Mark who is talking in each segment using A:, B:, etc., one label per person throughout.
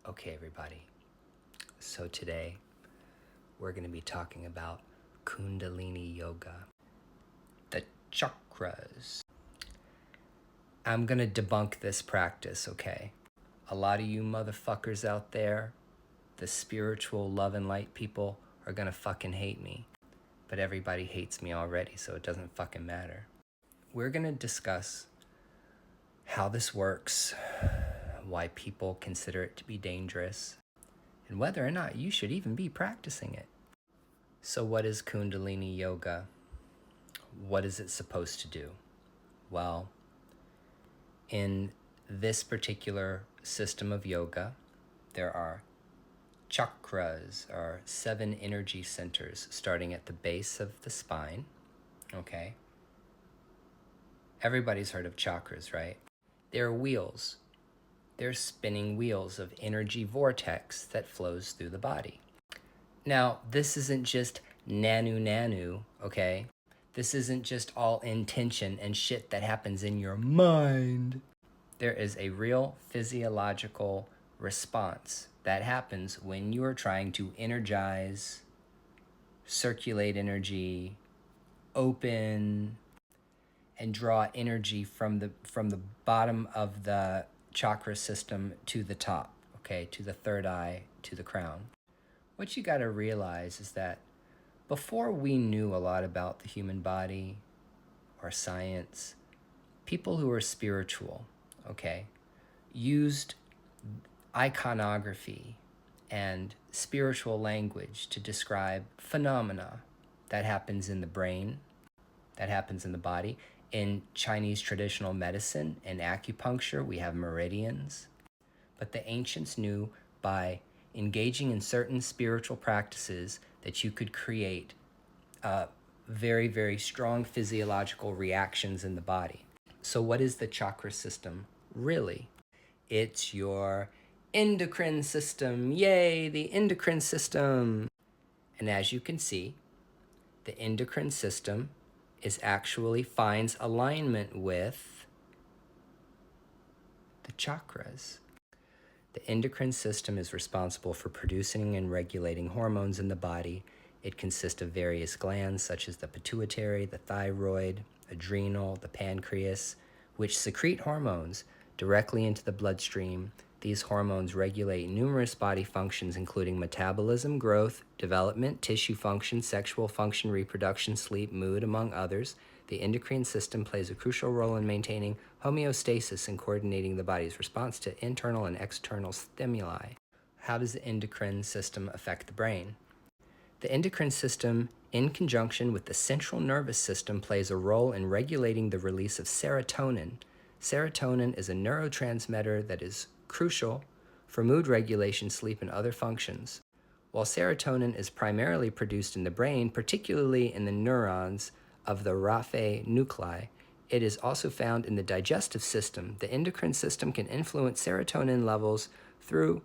A: Okay, everybody. So today we're going to be talking about Kundalini Yoga, the chakras. I'm going to debunk this practice, okay? A lot of you motherfuckers out there, the spiritual love and light people, are going to fucking hate me. But everybody hates me already, so it doesn't fucking matter. We're going to discuss how this works, why people consider it to be dangerous, and whether or not you should even be practicing it. So what is Kundalini Yoga? What is it supposed to do? Well, in this particular system of yoga, there are chakras, or 7 energy centers, starting at the base of the spine, okay? Everybody's heard of chakras, right? They're wheels. They're spinning wheels of energy vortex that flows through the body. Now, this isn't just nanu, okay? This isn't just all intention and shit that happens in your mind. There is a real physiological response that happens when you are trying to energize, circulate energy, open, and draw energy from the bottom of the chakra system to the top, okay, to the third eye, to the crown. What you got to realize is that before we knew a lot about the human body or science, people who were spiritual, okay, used iconography and spiritual language to describe phenomena that happens in the brain, that happens in the body. In Chinese traditional medicine and acupuncture, we have meridians. But the ancients knew by engaging in certain spiritual practices that you could create very, very strong physiological reactions in the body. So what is the chakra system really? It's your endocrine system. Yay, the endocrine system. And as you can see, the endocrine system actually finds alignment with the chakras. The endocrine system is responsible for producing and regulating hormones in the body. It consists of various glands such as the pituitary, the thyroid, adrenal, the pancreas, which secrete hormones directly into the bloodstream. These hormones regulate numerous body functions, including metabolism, growth, development, tissue function, sexual function, reproduction, sleep, mood, among others. The endocrine system plays a crucial role in maintaining homeostasis and coordinating the body's response to internal and external stimuli. How does the endocrine system affect the brain? The endocrine system, in conjunction with the central nervous system, plays a role in regulating the release of serotonin. Serotonin is a neurotransmitter that is crucial for mood regulation, sleep, and other functions. While serotonin is primarily produced in the brain, particularly in the neurons of the raphe nuclei, it is also found in the digestive system. The endocrine system can influence serotonin levels through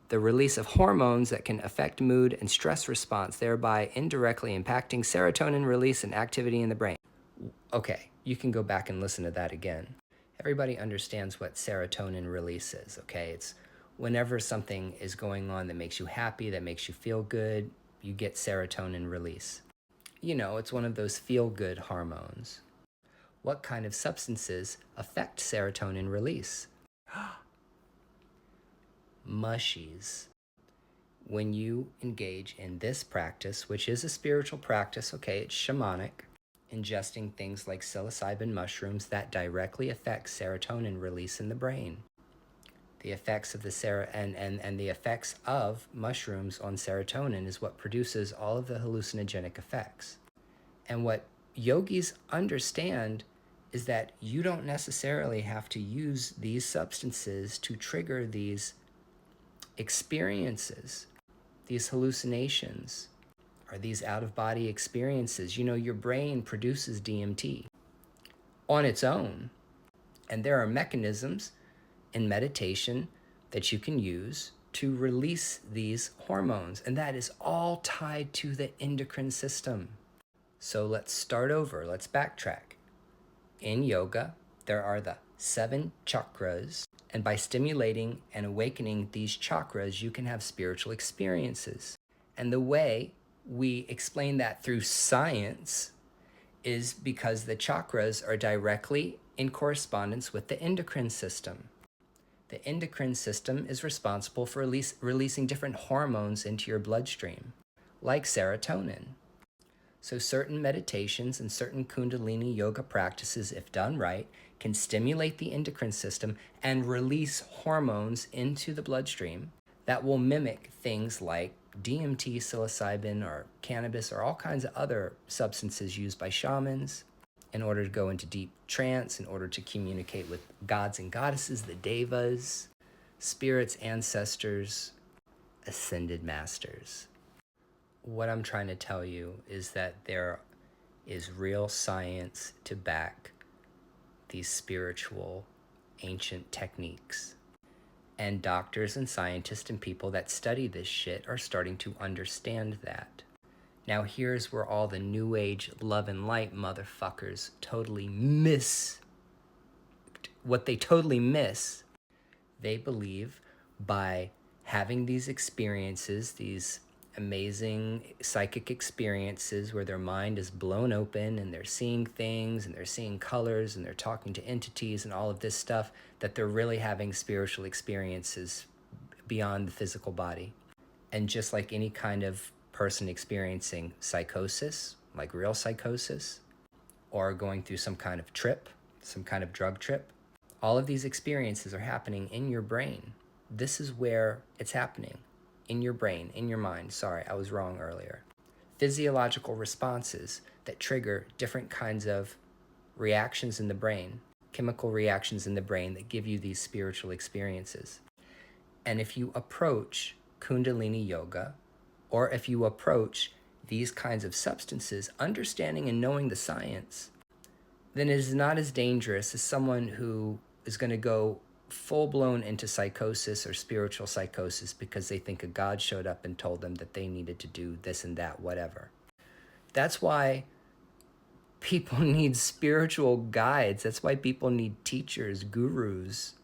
A: the release of hormones that can affect mood and stress response, thereby indirectly impacting serotonin release and activity in the brain. Okay, you can go back and listen to that again. Everybody understands what serotonin release is, okay? It's whenever something is going on that makes you happy, that makes you feel good, you get serotonin release. You know, it's one of those feel-good hormones. What kind of substances affect serotonin release? Mushies. When you engage in this practice, which is a spiritual practice, okay, it's shamanic, ingesting things like psilocybin mushrooms, that directly affects serotonin release in the brain. The effects of the the effects of mushrooms on serotonin is what produces all of the hallucinogenic effects. And what yogis understand is that you don't necessarily have to use these substances to trigger these experiences, these hallucinations, or these out-of-body experiences. You know, your brain produces DMT on its own, and there are mechanisms in meditation that you can use to release these hormones, and that is all tied to the endocrine system. So let's start over. Let's backtrack. In yoga, there are the 7 chakras, and by stimulating and awakening these chakras, you can have spiritual experiences. And the way we explain that through science is because the chakras are directly in correspondence with the endocrine system. The endocrine system is responsible for releasing different hormones into your bloodstream, like serotonin. So certain meditations and certain Kundalini yoga practices, if done right, can stimulate the endocrine system and release hormones into the bloodstream that will mimic things like DMT, psilocybin, or cannabis, or all kinds of other substances used by shamans in order to go into deep trance, in order to communicate with gods and goddesses, the devas, spirits, ancestors, ascended masters. What I'm trying to tell you is that there is real science to back these spiritual ancient techniques. And doctors and scientists and people that study this shit are starting to understand that. Now here's where all the new age love and light motherfuckers totally miss what they totally miss. They believe by having these experiences, these amazing psychic experiences where their mind is blown open and they're seeing things and they're seeing colors and they're talking to entities and all of this stuff, that they're really having spiritual experiences beyond the physical body. And just like any kind of person experiencing psychosis, like real psychosis, or going through some kind of trip, some kind of drug trip, all of these experiences are happening in your brain. This is where it's happening. In your brain, in your mind. Sorry, I was wrong earlier. Physiological responses that trigger different kinds of reactions in the brain, chemical reactions in the brain that give you these spiritual experiences. And if you approach Kundalini yoga, or if you approach these kinds of substances, understanding and knowing the science, then it is not as dangerous as someone who is going to go full-blown into psychosis or spiritual psychosis because they think a god showed up and told them that they needed to do this and that, whatever. That's why people need spiritual guides. That's why people need teachers, gurus,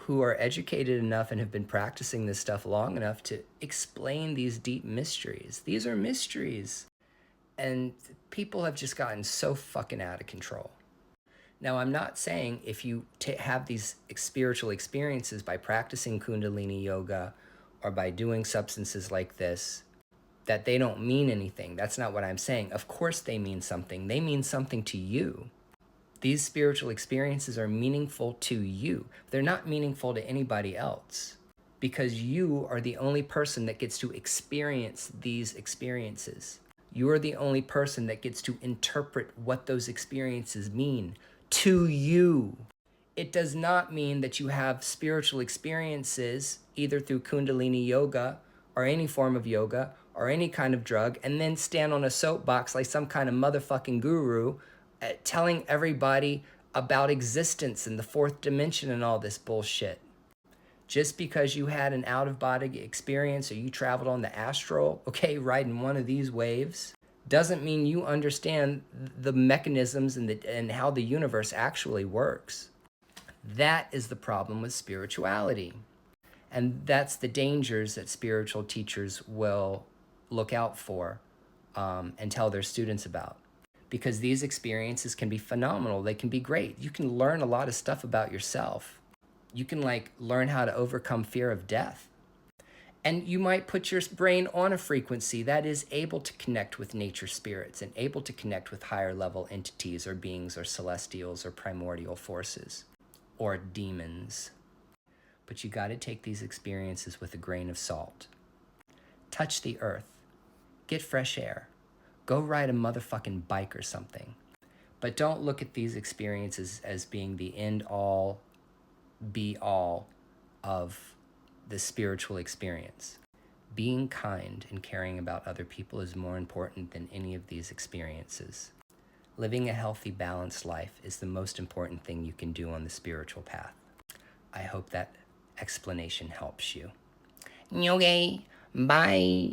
A: who are educated enough and have been practicing this stuff long enough to explain these deep mysteries. These are mysteries. And people have just gotten so fucking out of control. Now, I'm not saying if you have these spiritual experiences by practicing Kundalini yoga or by doing substances like this, that they don't mean anything. That's not what I'm saying. Of course they mean something. They mean something to you. These spiritual experiences are meaningful to you. They're not meaningful to anybody else because you are the only person that gets to experience these experiences. You are the only person that gets to interpret what those experiences mean to you. It does not mean that you have spiritual experiences either through Kundalini yoga or any form of yoga or any kind of drug and then stand on a soapbox like some kind of motherfucking guru telling everybody about existence and the fourth dimension and all this bullshit. Just because you had an out-of-body experience or you traveled on the astral, okay, riding one of these waves, doesn't mean you understand the mechanisms and how the universe actually works. That is the problem with spirituality. And that's the dangers that spiritual teachers will look out for and tell their students about. Because these experiences can be phenomenal. They can be great. You can learn a lot of stuff about yourself. You can learn how to overcome fear of death. And you might put your brain on a frequency that is able to connect with nature spirits and able to connect with higher level entities or beings or celestials or primordial forces or demons. But you got to take these experiences with a grain of salt. Touch the earth. Get fresh air. Go ride a motherfucking bike or something. But don't look at these experiences as being the end all, be all of the spiritual experience. Being kind and caring about other people is more important than any of these experiences. Living a healthy, balanced life is the most important thing you can do on the spiritual path. I hope that explanation helps you. Okay, bye.